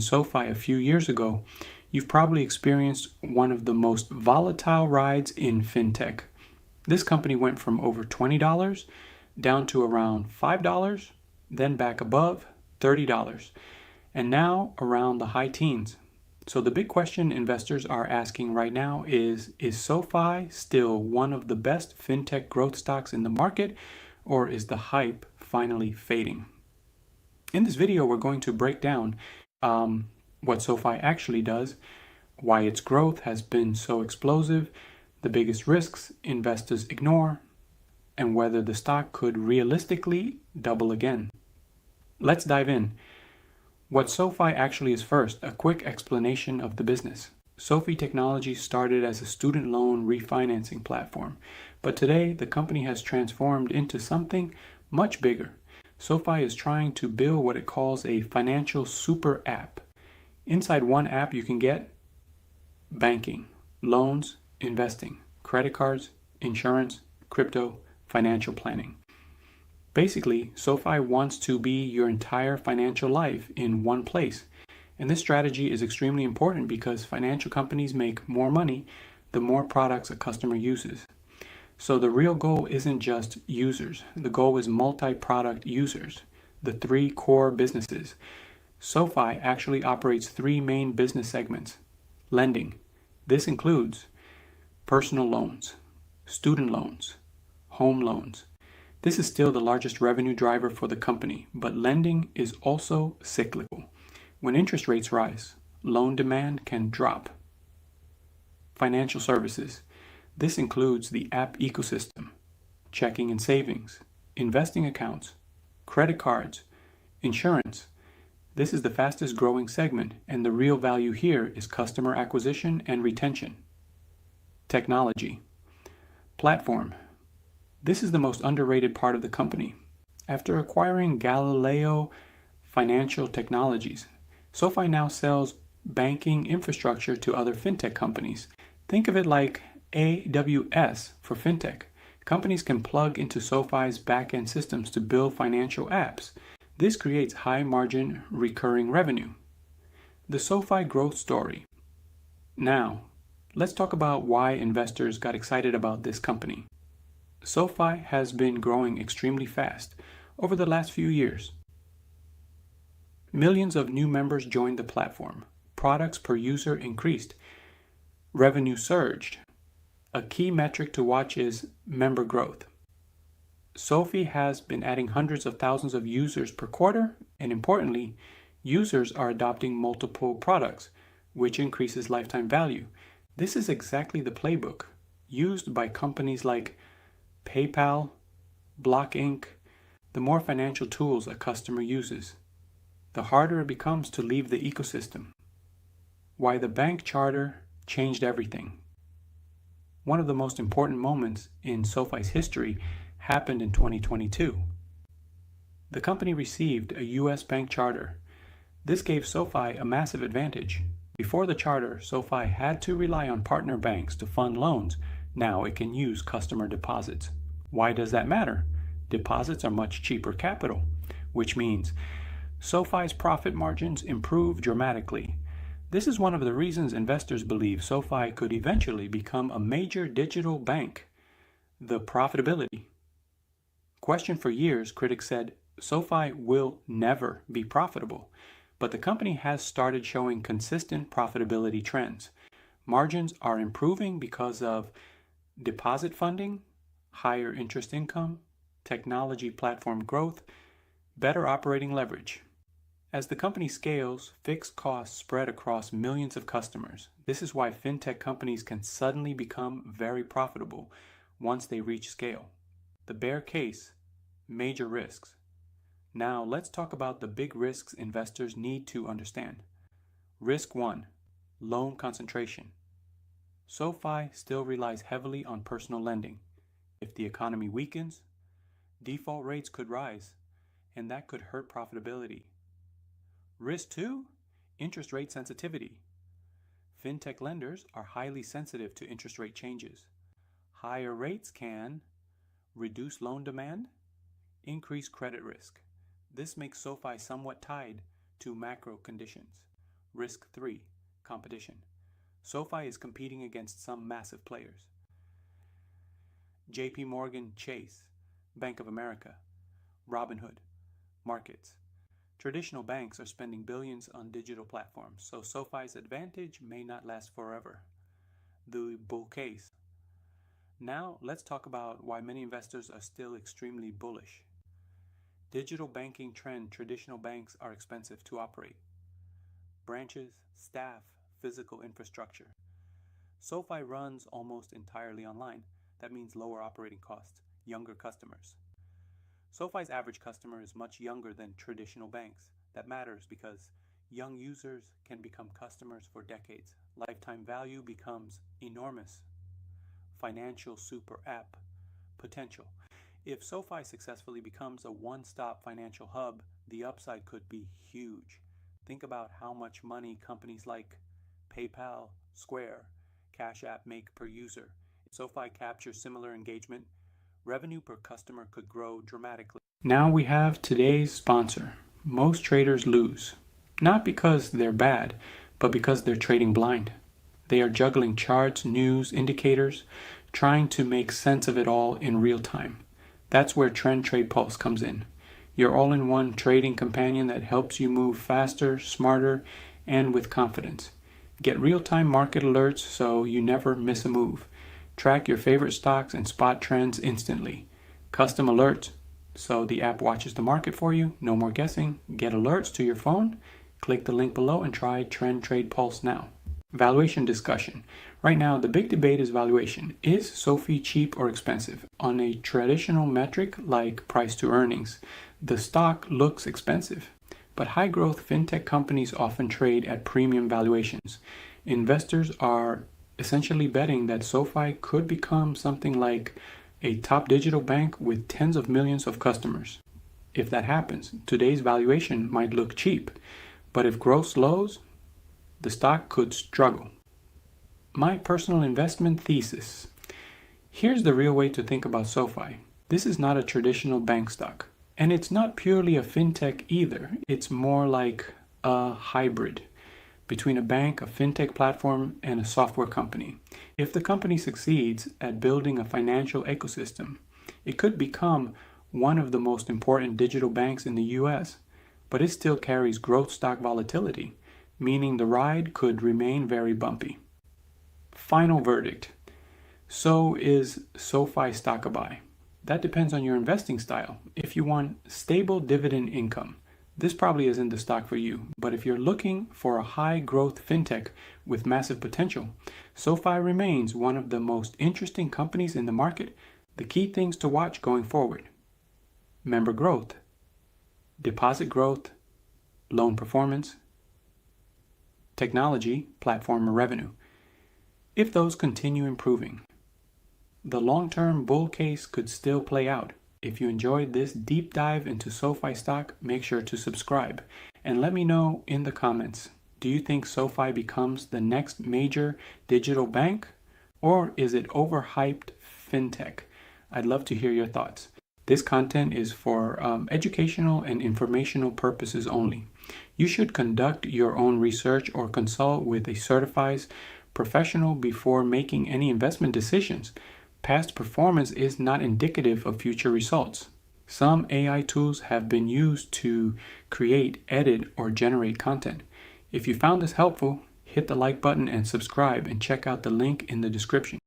in SoFi a few years ago, you've probably experienced one of the most volatile rides in fintech. This company went from over $20 down to around $5, then back above $30, and now around the high teens. So the big question investors are asking right now is SoFi still one of the best fintech growth stocks in the market, or is the hype finally fading? In this video, we're going to break down what SoFi actually does, why its growth has been so explosive, the biggest risks investors ignore, and whether the stock could realistically double again. Let's dive in. What SoFi actually is first, a quick explanation of the business. SoFi Technologies started as a student loan refinancing platform, but today the company has transformed into something much bigger. SoFi is trying to build what it calls a financial super app. Inside one app you can get banking, loans, investing, credit cards, insurance, crypto, financial planning. Basically, SoFi wants to be your entire financial life in one place. And this strategy is extremely important because financial companies make more money the more products a customer uses. So the real goal isn't just users. The goal is multi-product users, the three core businesses. SoFi actually operates three main business segments. Lending. This includes personal loans, student loans, home loans. This is still the largest revenue driver for the company, but lending is also cyclical. When interest rates rise, loan demand can drop. Financial services. This includes the app ecosystem, checking and savings, investing accounts, credit cards, insurance. This is the fastest growing segment, and the real value here is customer acquisition and retention. Technology. Platform. This is the most underrated part of the company. After acquiring Galileo Financial Technologies, SoFi now sells banking infrastructure to other fintech companies. Think of it like AWS for fintech. Companies can plug into SoFi's back-end systems to build financial apps. This creates high-margin recurring revenue. The SoFi growth story. Now, let's talk about why investors got excited about this company. SoFi has been growing extremely fast over the last few years. Millions of new members joined the platform. Products per user increased. Revenue surged. A key metric to watch is member growth. SoFi has been adding hundreds of thousands of users per quarter, and importantly, users are adopting multiple products, which increases lifetime value. This is exactly the playbook used by companies like PayPal, Block Inc. The more financial tools a customer uses, the harder it becomes to leave the ecosystem. Why the bank charter changed everything. One of the most important moments in SoFi's history happened in 2022. The company received a U.S. bank charter. This gave SoFi a massive advantage. Before the charter, SoFi had to rely on partner banks to fund loans. Now it can use customer deposits. Why does that matter? Deposits are much cheaper capital, which means SoFi's profit margins improve dramatically. This is one of the reasons investors believe SoFi could eventually become a major digital bank. The profitability. Question for years, critics said SoFi will never be profitable, but the company has started showing consistent profitability trends. Margins are improving because of deposit funding, higher interest income, technology platform growth, better operating leverage. As the company scales, fixed costs spread across millions of customers. This is why fintech companies can suddenly become very profitable once they reach scale. The bear case, major risks. Now let's talk about the big risks investors need to understand. Risk 1, loan concentration. SoFi still relies heavily on personal lending. If the economy weakens, default rates could rise, and that could hurt profitability. Risk 2, interest rate sensitivity. Fintech lenders are highly sensitive to interest rate changes. Higher rates can reduce loan demand, increase credit risk. This makes SoFi somewhat tied to macro conditions. Risk 3. Competition. SoFi is competing against some massive players. JP Morgan Chase, Bank of America, Robinhood, Markets. Traditional banks are spending billions on digital platforms, so SoFi's advantage may not last forever. The bull case. Now, let's talk about why many investors are still extremely bullish. Digital banking trend. Traditional banks are expensive to operate. Branches, staff, physical infrastructure. SoFi runs almost entirely online. That means lower operating costs, younger customers. SoFi's average customer is much younger than traditional banks. That matters because young users can become customers for decades. Lifetime value becomes enormous. Financial super app potential. If SoFi successfully becomes a one-stop financial hub, the upside could be huge. Think about how much money companies like PayPal, Square, Cash App make per user. If SoFi captures similar engagement, revenue per customer could grow dramatically. Now we have today's sponsor. Most traders lose, not because they're bad, but because they're trading blind. They are juggling charts, news, indicators, trying to make sense of it all in real time. That's where Trend Trade Pulse comes in. Your all-in-one trading companion that helps you move faster, smarter, and with confidence. Get real-time market alerts so you never miss a move. Track your favorite stocks and spot trends instantly. Custom alerts, so the app watches the market for you. No more guessing. Get alerts to your phone. Click the link below and try Trend Trade Pulse now. Valuation discussion. Right now, the big debate is valuation. Is SoFi cheap or expensive? On a traditional metric like price to earnings, the stock looks expensive. But high-growth fintech companies often trade at premium valuations. Investors are essentially betting that SoFi could become something like a top digital bank with tens of millions of customers. If that happens, today's valuation might look cheap, but if growth slows, the stock could struggle. My personal investment thesis. Here's the real way to think about SoFi. This is not a traditional bank stock, and it's not purely a fintech either. It's more like a hybrid between a bank, a fintech platform, and a software company. If the company succeeds at building a financial ecosystem, it could become one of the most important digital banks in the US, but it still carries growth stock volatility, meaning the ride could remain very bumpy. Final verdict. So is SoFi stock a buy? That depends on your investing style. If you want stable dividend income, this probably isn't the stock for you. But if you're looking for a high growth fintech with massive potential, SoFi remains one of the most interesting companies in the market. The key things to watch going forward: member growth, deposit growth, loan performance, technology, platform revenue. If those continue improving, the long-term bull case could still play out. If you enjoyed this deep dive into SoFi stock, make sure to subscribe and let me know in the comments. Do you think SoFi becomes the next major digital bank, or is it overhyped fintech? I'd love to hear your thoughts. This content is for educational and informational purposes only. You should conduct your own research or consult with a certified professional before making any investment decisions. Past performance is not indicative of future results. Some AI tools have been used to create, edit, or generate content. If you found this helpful, hit the like button and subscribe, and check out the link in the description.